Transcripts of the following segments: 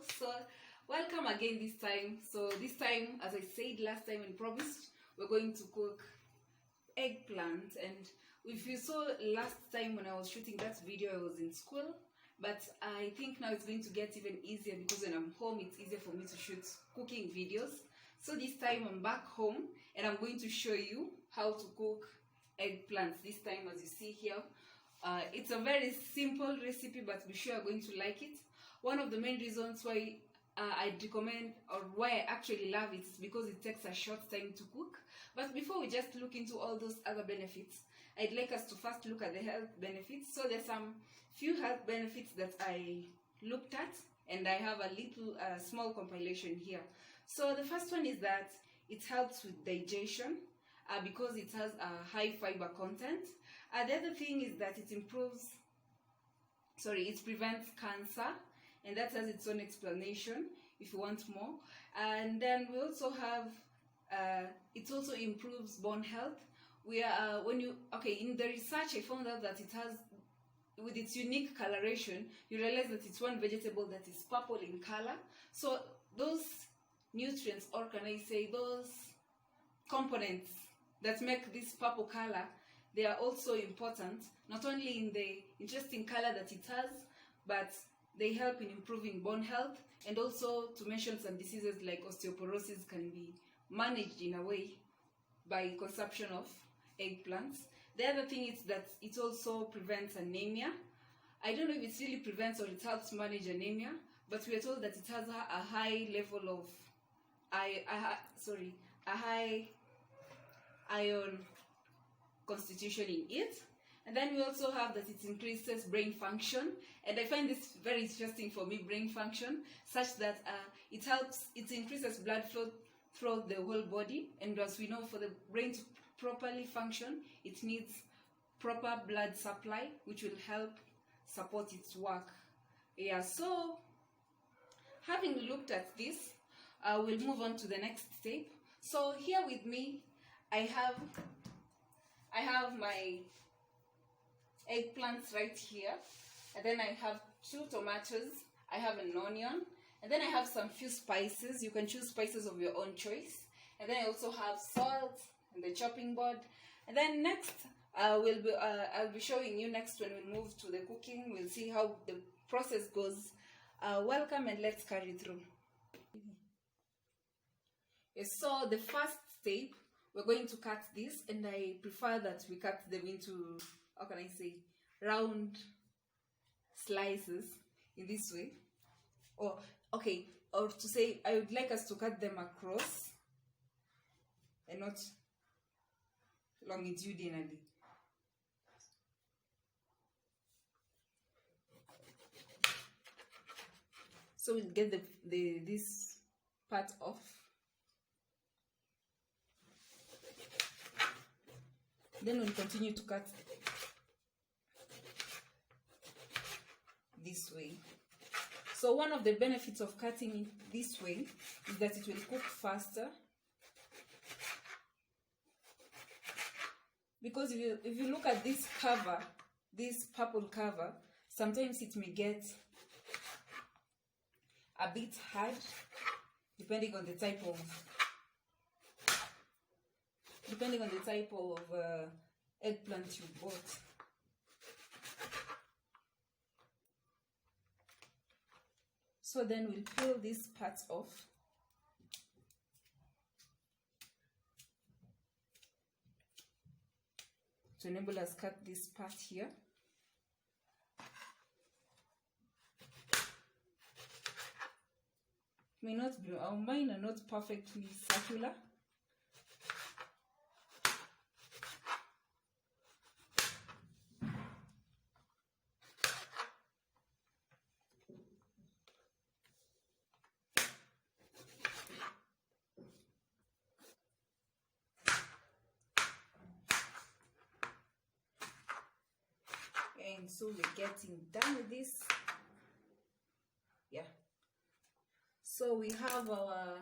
So welcome again this time. So this time, as I said last time and promised, we're going to cook eggplant. And if you saw last time when I was shooting that video, I was in school, but I think now it's going to get even easier because when I'm home it's easier for me to shoot cooking videos. So this time I'm back home and I'm going to show you how to cook eggplants. This time, as you see here, it's a very simple recipe, but be sure you're going to like it. One of the main reasons why I recommend, or why I actually love it, is because it takes a short time to cook. But before we just look into all those other benefits, I'd like us to first look at the health benefits. So there's some few health benefits that I looked at, and I have a little small compilation here. So the first one is that it helps with digestion because it has a high fiber content. The other thing is that it prevents cancer, and that has its own explanation if you want more. And then we also have, it also improves bone health. In the research I found out that it has, with its unique coloration, you realize that it's one vegetable that is purple in color. So those nutrients, or can I say those components that make this purple color, they are also important, not only in the interesting color that it has, but they help in improving bone health, and also, to mention some diseases like osteoporosis can be managed in a way by consumption of eggplants. The other thing is that it also prevents anemia. I don't know if it really prevents or it helps manage anemia, but we are told that it has a high level of a high iron constitution in it. And then we also have that it increases brain function, and I find this very interesting for me, brain function, such that it increases blood flow throughout the whole body. And as we know, for the brain to properly function, it needs proper blood supply, which will help support its work. Yeah, so having looked at this, we'll move on to the next step. So here with me, I have my eggplants right here, and then I have 2 tomatoes, I have an onion, and then I have some few spices. You can choose spices of your own choice. And then I also have salt and the chopping board. And then next, I'll be showing you next when we move to the cooking. We'll see how the process goes. Welcome, and let's carry through. Yes, so the first step, we're going to cut this, and I prefer that we cut them into, how can I say, round slices in this way. Or to say, I would like us to cut them across and not longitudinally. So we'll get this part off. Then we'll continue to cut this way. So one of the benefits of cutting it this way is that it will cook faster. Because if you look at this cover, this purple cover, sometimes it may get a bit hard, depending on the type of eggplant you bought. So then we'll peel these parts off. To enable us cut this part here. May not be, our mine are not perfectly circular. And so we're getting done with this. Yeah. So we have our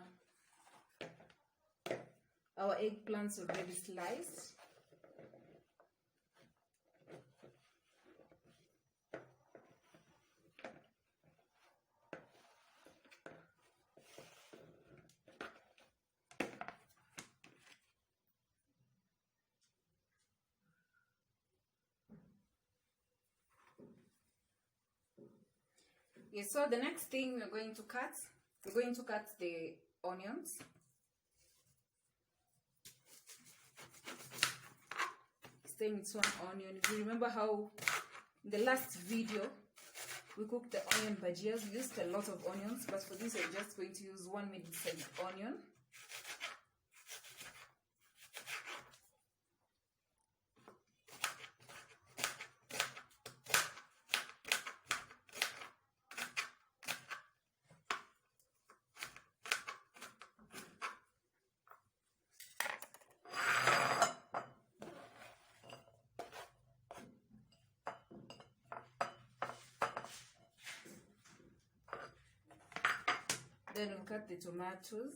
eggplants already sliced. Yeah, so the next thing we're going to cut the onions. Staying with one onion. If you remember how in the last video we cooked the onion bhajias, we used a lot of onions, but for this we're just going to use one medium-sized onion. Then we'll cut the tomatoes.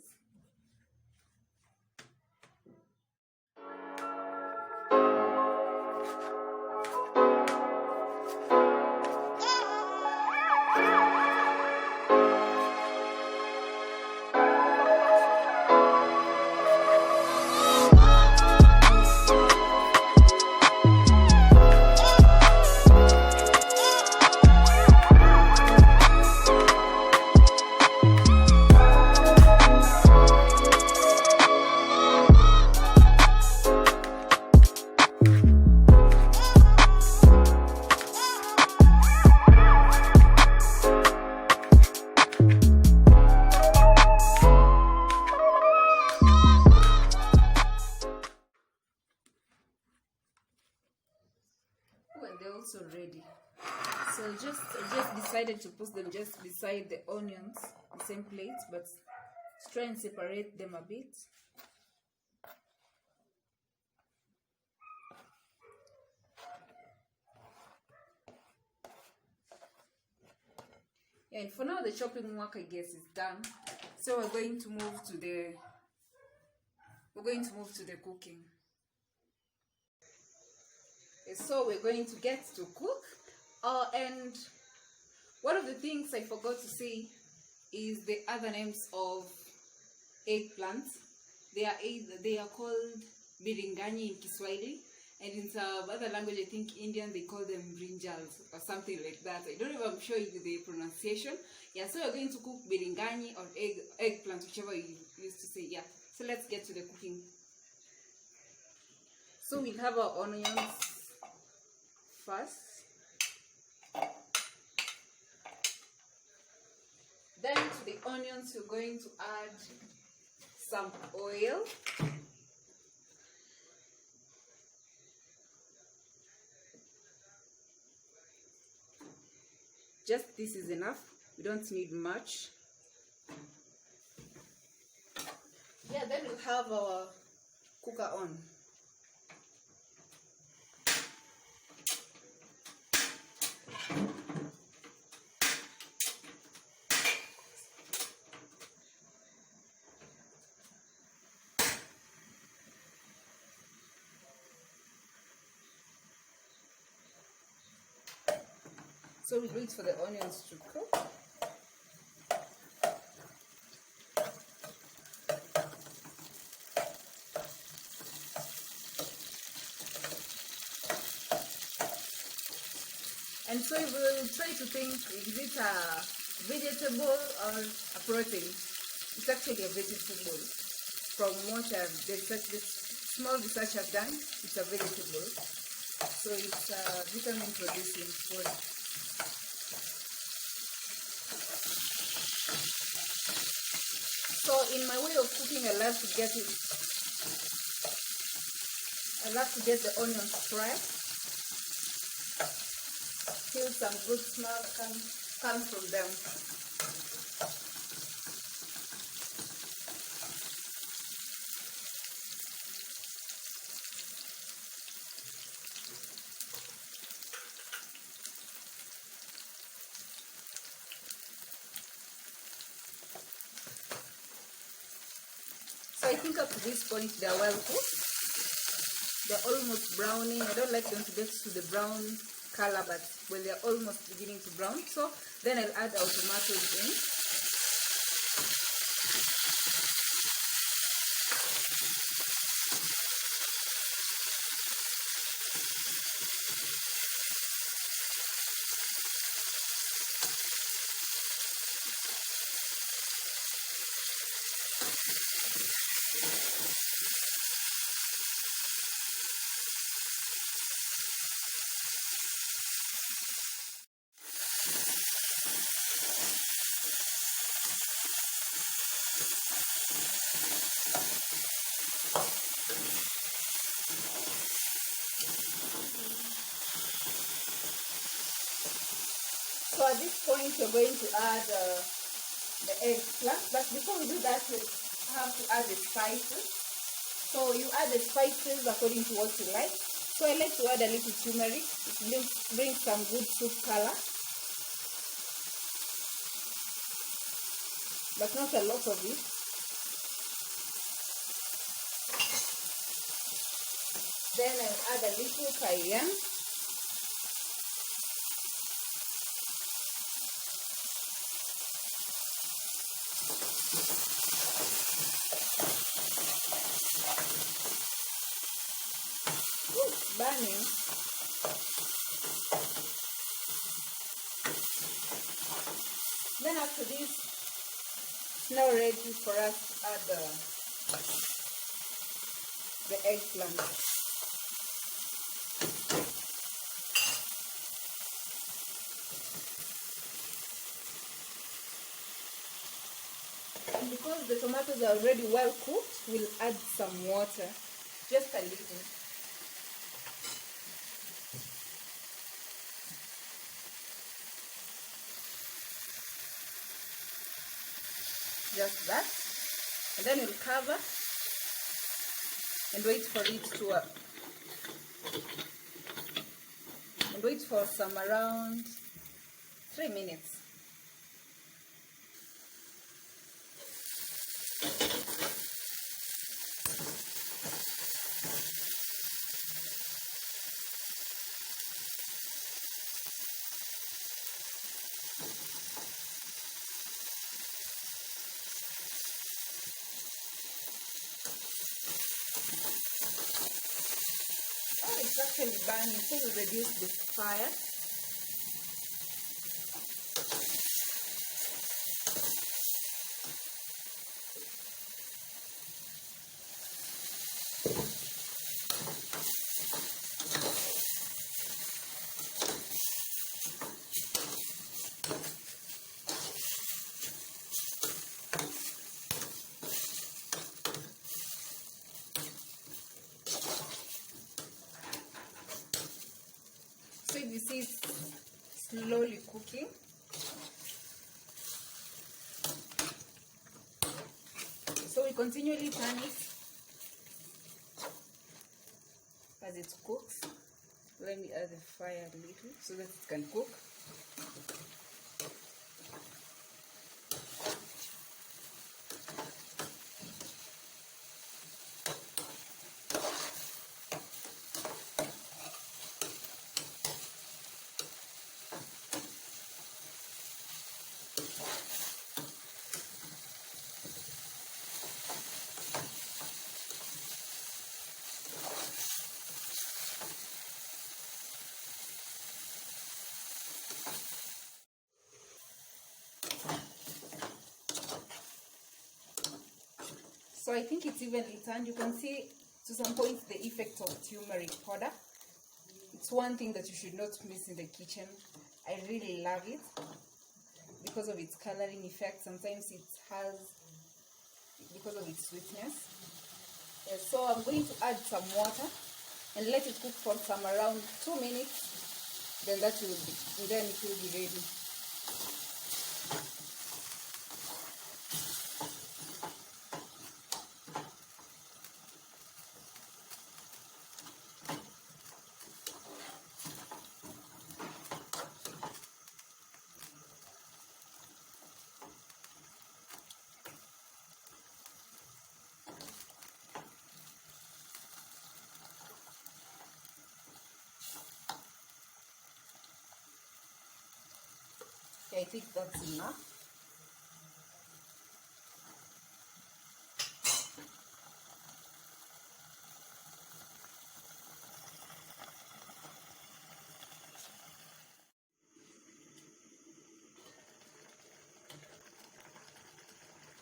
They're also ready. So I just decided to put them just beside the onions, the same plate, but try and separate them a bit. Yeah, and for now the chopping work, I guess, is done. So we're going to move to the cooking. So we're going to get to cook. And one of the things I forgot to say is the other names of eggplants. They are called Biringani in Kiswahili, and in some other language, I think Indian, they call them brinjals or something like that. I don't know if I'm sure of the pronunciation. Yeah, so we're going to cook biringani or eggplant, whichever you used to say. Yeah, so let's get to the cooking. So we'll have our onions first. Then to the onions, we're going to add some oil. Just this is enough. We don't need much. Yeah, then we'll have our cooker on. So we wait for the onions to cook. And so we will try to think, is it a vegetable or a protein? It's actually a vegetable. From what the small research I've done, it's a vegetable. So it's a vitamin producing food. So in my way of cooking, I love to get the onions fried till some good smell comes from them. So I think up to this point they are well cooked. They're almost browning. I don't like them to get to the brown color, but when they're almost beginning to brown, so then I'll add our tomatoes in. at this point we're going to add the eggplant, but before we do that, we have to add the spices. So you add the spices according to what you like. So I like to add a little turmeric. It brings some good soup color, but not a lot of it. Then I'll add a little cayenne. Ooh, burning. Then after this, it's now ready for us to add the eggplant. And because the tomatoes are already well cooked, we'll add some water, just a little. Just that. And then we'll cover and wait for it to and wait for some around 3 minutes. Oh, it's actually burning, so we reduce the fire. So you see it's slowly cooking. So we continually turn it as it cooks. Let me add the fire a little so that it can cook. So I think it's evenly turned. You can see to some point the effect of turmeric powder. It's one thing that you should not miss in the kitchen. I really love it because of its coloring effect. Sometimes it has, because of its sweetness. So I'm going to add some water and let it cook for some around 2 minutes. Then it will be ready. I think that's enough.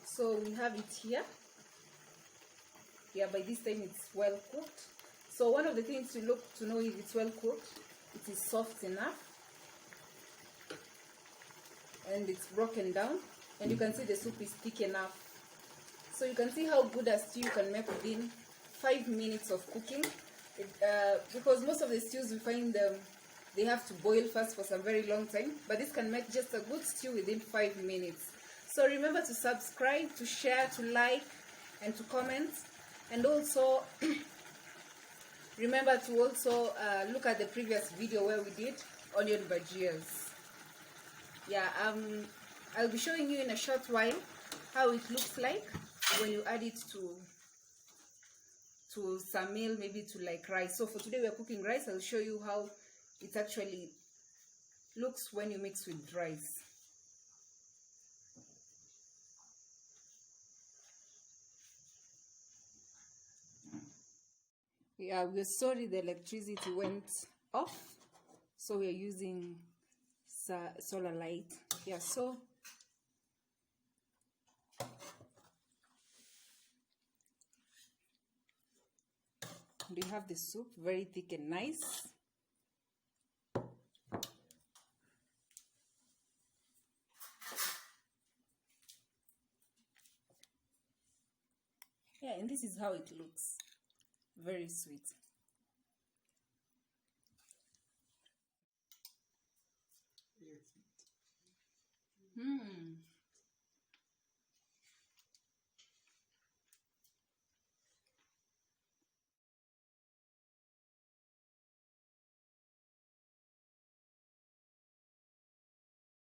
So we have it here. Yeah, by this time it's well cooked. So one of the things to look to know if it's well cooked, it is soft enough and it's broken down, and you can see the soup is thick enough. So you can see how good a stew you can make within 5 minutes of cooking. Because most of the stews we find they have to boil first for some very long time, but this can make just a good stew within 5 minutes. So remember to subscribe, to share, to like, and to comment. And also remember to also look at the previous video where we did onion bhajias. Yeah, I'll be showing you in a short while how it looks like when you add it to some meal, maybe to like rice. So for today we are cooking rice. I'll show you how it actually looks when you mix with rice. Yeah, we're sorry the electricity went off, so we're using solar light. Yeah, so we have the soup, very thick and nice. Yeah, and this is how it looks. Very sweet.